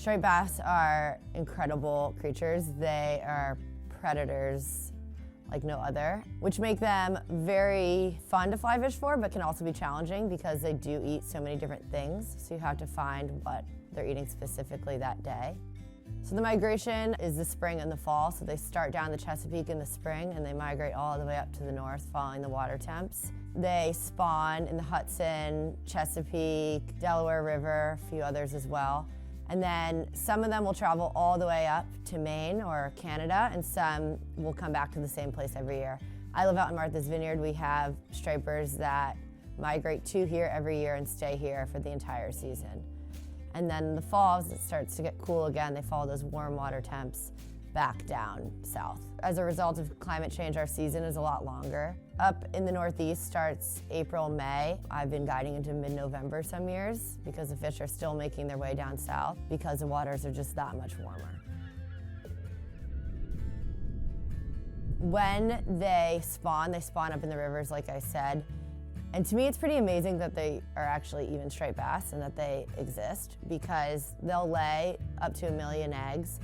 Striped bass are incredible creatures. They are predators like no other, which make them very fun to fly fish for, but can also be challenging because they do eat so many different things. So you have to find what they're eating specifically that day. So the migration is the spring and the fall. So they start down the Chesapeake in the spring and they migrate all the way up to the north following the water temps. They spawn in the Hudson, Chesapeake, Delaware River, a few others as well. And then some of them will travel all the way up to Maine or Canada, and some will come back to the same place every year. I live out in Martha's Vineyard. We have stripers that migrate to here every year and stay here for the entire season. And then in the fall, as it starts to get cool again, they follow those warm water temps back down south. As a result of climate change, our season is a lot longer. Up in the Northeast starts April, May. I've been guiding into mid-November some years because the fish are still making their way down south because the waters are just that much warmer. When they spawn up in the rivers, like I said. And to me, it's pretty amazing that they are actually even striped bass and that they exist, because they'll lay up to 1 million eggs,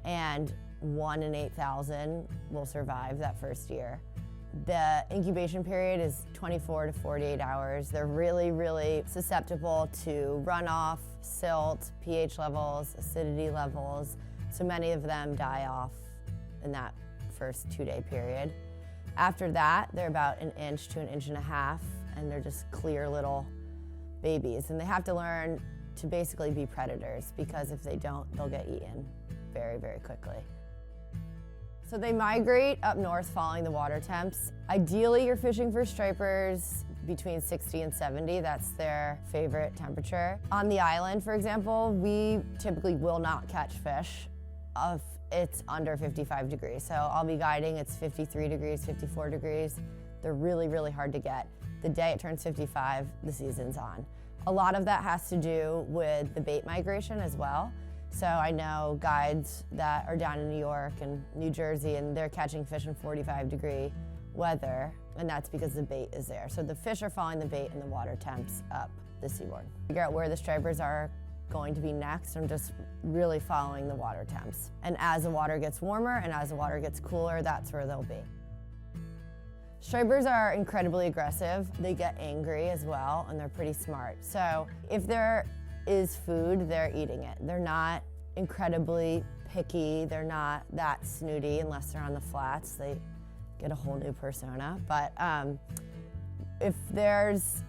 and 1 in 8,000 will survive that first year. The incubation period is 24 to 48 hours. They're really, really susceptible to runoff, silt, pH levels, acidity levels. So many of them die off in that first 2-day period. After that, they're about 1 inch to 1.5 inches, and they're just clear little babies. And they have to learn to basically be predators, because if they don't, they'll get eaten very, very quickly. So they migrate up north following the water temps. Ideally, you're fishing for stripers between 60 and 70. That's their favorite temperature. On the island, for example, we typically will not catch fish if it's under 55 degrees. So I'll be guiding, it's 53 degrees, 54 degrees. They're really, really hard to get. The day it turns 55, the season's on. A lot of that has to do with the bait migration as well. So I know guides that are down in New York and New Jersey, and they're catching fish in 45-degree weather, and that's because the bait is there. So the fish are following the bait and the water temps up the seaboard. Figure out where the stripers are going to be next. I'm just really following the water temps. And as the water gets warmer and as the water gets cooler, that's where they'll be. Stripers are incredibly aggressive. They get angry as well, and they're pretty smart. So if there is food, they're eating it. They're not incredibly picky. They're not that snooty unless they're on the flats. They get a whole new persona. But if there's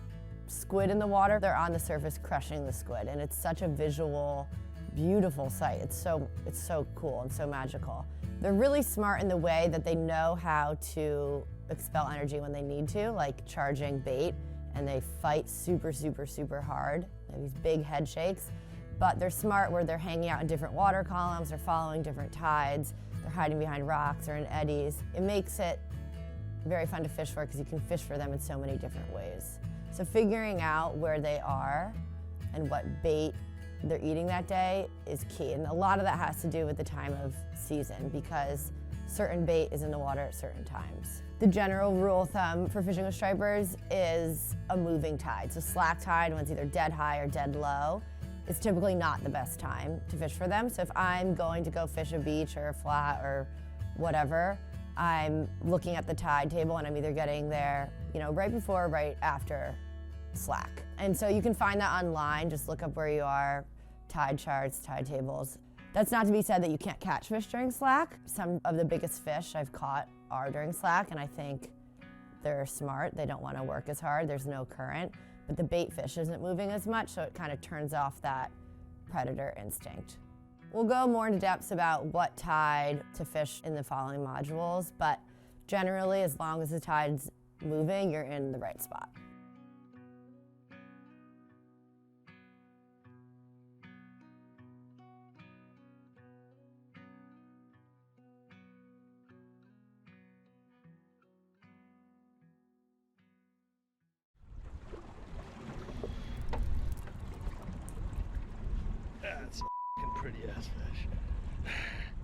squid in the water, they're on the surface crushing the squid, and it's such a visual, beautiful sight. It's so cool and so magical. They're really smart in the way that they know how to expel energy when they need to, like charging bait, and they fight super, super, super hard. They have these big head shakes, but they're smart where they're hanging out in different water columns, they're following different tides, they're hiding behind rocks or in eddies. It makes it very fun to fish for because you can fish for them in so many different ways. So figuring out where they are and what bait they're eating that day is key. And a lot of that has to do with the time of season, because certain bait is in the water at certain times. The general rule of thumb for fishing with stripers is a moving tide. So slack tide, when it's either dead high or dead low, is typically not the best time to fish for them. So if I'm going to go fish a beach or a flat or whatever, I'm looking at the tide table and I'm either getting there, right before or right after slack. And so you can find that online. Just look up where you are, tide charts, tide tables. That's not to be said that you can't catch fish during slack. Some of the biggest fish I've caught are during slack, and I think they're smart. They don't want to work as hard. There's no current, but the bait fish isn't moving as much, so it kind of turns off that predator instinct. We'll go more into depth about what tide to fish in the following modules, but generally, as long as the tide's moving, you're in the right spot. That's a pretty ass fish.